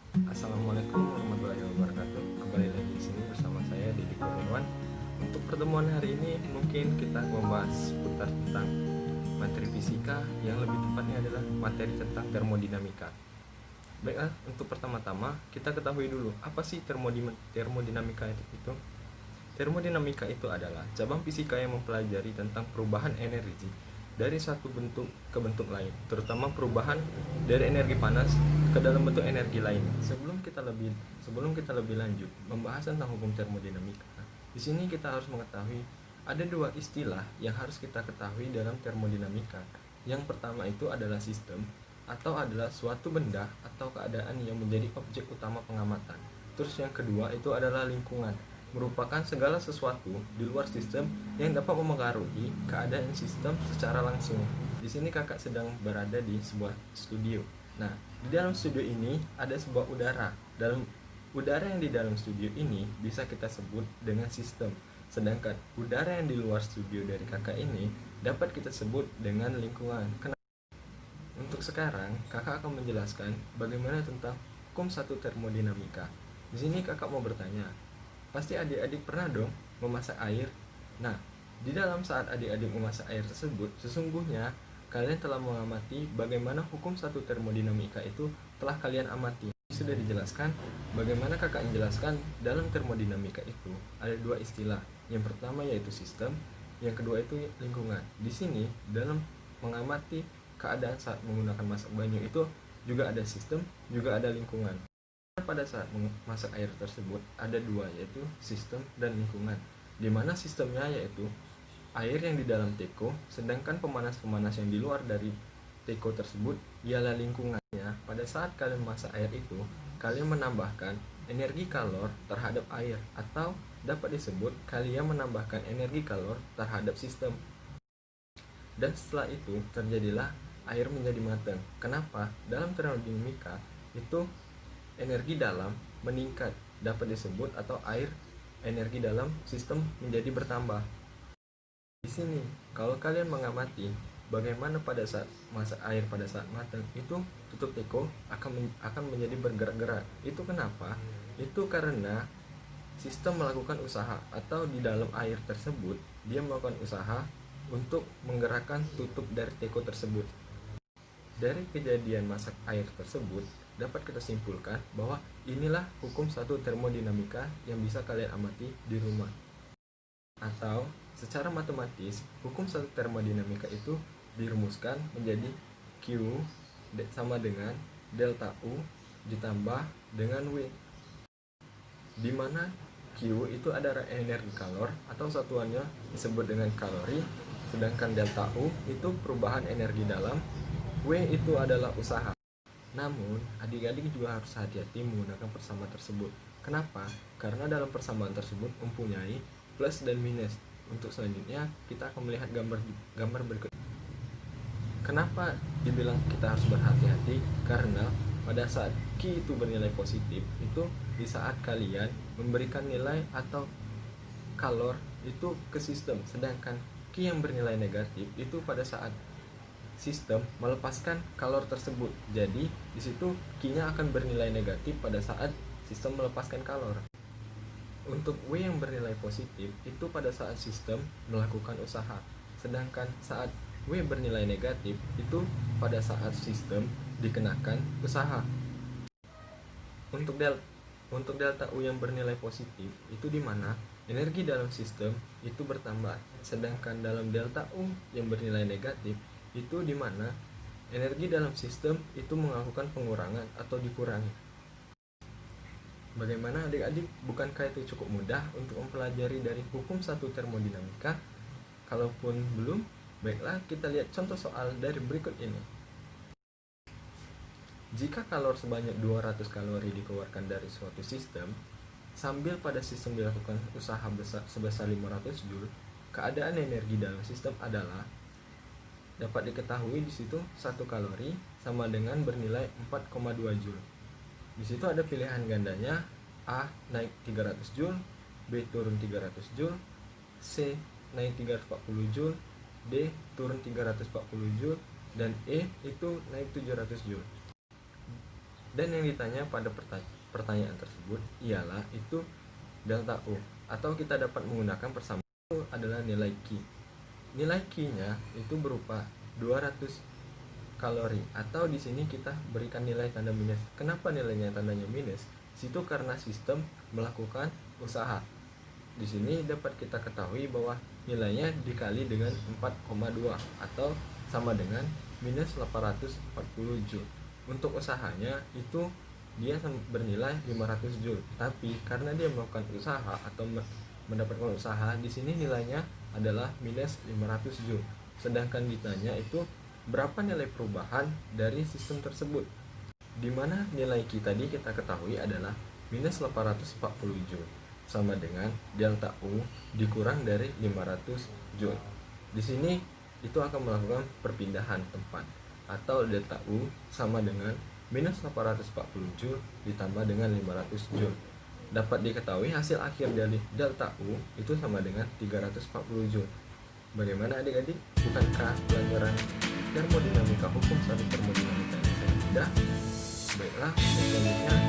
Assalamualaikum warahmatullahi wabarakatuh. Kembali lagi di sini bersama saya Deddy Kurniawan. Untuk pertemuan hari ini mungkin kita membahas seputar tentang materi fisika, yang lebih tepatnya adalah materi tentang termodinamika. Baiklah, untuk pertama-tama kita ketahui dulu apa sih termodinamika itu. Termodinamika itu adalah cabang fisika yang mempelajari tentang perubahan energi dari satu bentuk ke bentuk lain, terutama perubahan dari energi panas ke dalam bentuk energi lain. Sebelum kita lebih lanjut membahas tentang hukum termodinamika, di sini kita harus mengetahui ada dua istilah yang harus kita ketahui dalam termodinamika. Yang pertama itu adalah sistem, atau adalah suatu benda atau keadaan yang menjadi objek utama pengamatan. Terus yang kedua itu adalah lingkungan, merupakan segala sesuatu di luar sistem yang dapat memengaruhi keadaan sistem secara langsung. Di sini kakak sedang berada di sebuah studio. Nah, di dalam studio ini ada sebuah udara. Dalam udara yang di dalam studio ini bisa kita sebut dengan sistem. Sedangkan udara yang di luar studio dari kakak ini dapat kita sebut dengan lingkungan. Untuk sekarang, kakak akan menjelaskan bagaimana tentang hukum satu termodinamika. Di sini kakak mau bertanya, pasti adik-adik pernah dong memasak air. Nah, di dalam saat adik-adik memasak air tersebut, sesungguhnya kalian telah mengamati bagaimana hukum satu termodinamika itu telah kalian amati. Sudah dijelaskan bagaimana kakak menjelaskan dalam termodinamika itu ada dua istilah. Yang pertama yaitu sistem, yang kedua itu lingkungan. Di sini dalam mengamati keadaan saat menggunakan masak banyu itu juga ada sistem, juga ada lingkungan. Pada saat memasak air tersebut ada dua, yaitu sistem dan lingkungan, di mana sistemnya yaitu air yang di dalam teko, sedangkan pemanas-pemanas yang di luar dari teko tersebut ialah lingkungannya. Pada saat kalian memasak air itu, kalian menambahkan energi kalor terhadap air, atau dapat disebut kalian menambahkan energi kalor terhadap sistem. Dan setelah itu terjadilah air menjadi matang. Kenapa? Dalam termodinamika itu energi dalam meningkat, dapat disebut atau air energi dalam sistem menjadi bertambah. Di sini kalau kalian mengamati bagaimana pada saat masak air pada saat matang itu tutup teko akan menjadi bergerak-gerak. Itu kenapa? Itu karena sistem melakukan usaha, atau di dalam air tersebut dia melakukan usaha untuk menggerakkan tutup dari teko tersebut. Dari kejadian masak air tersebut dapat kita simpulkan bahwa inilah hukum satu termodinamika yang bisa kalian amati di rumah. Atau secara matematis, hukum satu termodinamika itu dirumuskan menjadi Q sama dengan delta U ditambah dengan W, di mana Q itu adalah energi kalor atau satuannya disebut dengan kalori, sedangkan delta U itu perubahan energi dalam, W itu adalah usaha. Namun, adik-adik juga harus hati-hati menggunakan persamaan tersebut. Kenapa? Karena dalam persamaan tersebut mempunyai plus dan minus. Untuk selanjutnya, kita akan melihat gambar berikut. Kenapa dibilang kita harus berhati-hati? Karena pada saat Q itu bernilai positif, itu di saat kalian memberikan nilai atau kalor itu ke sistem. Sedangkan Q yang bernilai negatif itu pada saat sistem melepaskan kalor tersebut. Jadi di situ Q-nya akan bernilai negatif pada saat sistem melepaskan kalor. Untuk W yang bernilai positif itu pada saat sistem melakukan usaha. Sedangkan saat W bernilai negatif itu pada saat sistem dikenakan usaha. Untuk delta U yang bernilai positif itu di mana energi dalam sistem itu bertambah. Sedangkan dalam delta U yang bernilai negatif itu di mana energi dalam sistem itu melakukan pengurangan atau dikurangi. Bagaimana adik-adik? Bukankah itu cukup mudah untuk mempelajari dari hukum satu termodinamika? Kalaupun belum, baiklah kita lihat contoh soal dari berikut ini. Jika kalor sebanyak 200 kalori dikeluarkan dari suatu sistem, sambil pada sistem dilakukan usaha sebesar 500 Joule, keadaan energi dalam sistem adalah, dapat diketahui di situ 1 kalori sama dengan bernilai 4,2 Joule. Di situ ada pilihan gandanya, A naik 300 Joule, B turun 300 Joule, C naik 340 Joule, D turun 340 Joule, dan E itu naik 700 Joule. Dan yang ditanya pada pertanyaan tersebut ialah itu delta U, atau kita dapat menggunakan persamaan itu adalah nilai Q. Nilai Q-nya itu berupa 200 kalori, atau di sini kita berikan nilai tanda minus. Kenapa nilainya tandanya minus? Situ karena sistem melakukan usaha. Di sini dapat kita ketahui bahwa nilainya dikali dengan 4,2 atau sama dengan minus 840 Joule. Untuk usahanya itu dia bernilai 500 Joule. Tapi karena dia melakukan usaha atau mendapatkan usaha, di sini nilainya adalah minus 500 Joule. Sedangkan ditanya itu berapa nilai perubahan dari sistem tersebut, di mana nilai Q tadi kita ketahui adalah minus 840 Joule sama dengan delta U dikurang dari 500 Joule. Di sini itu akan melakukan perpindahan tempat, atau delta U sama dengan minus 840 Joule ditambah dengan 500 Joule. Dapat diketahui hasil akhir dari delta U itu sama dengan 340 Joule. Bagaimana adik-adik? Bukankah pelajaran termodinamika, hukum satu termodinamika ini sangat mudah? Baiklah, selanjutnya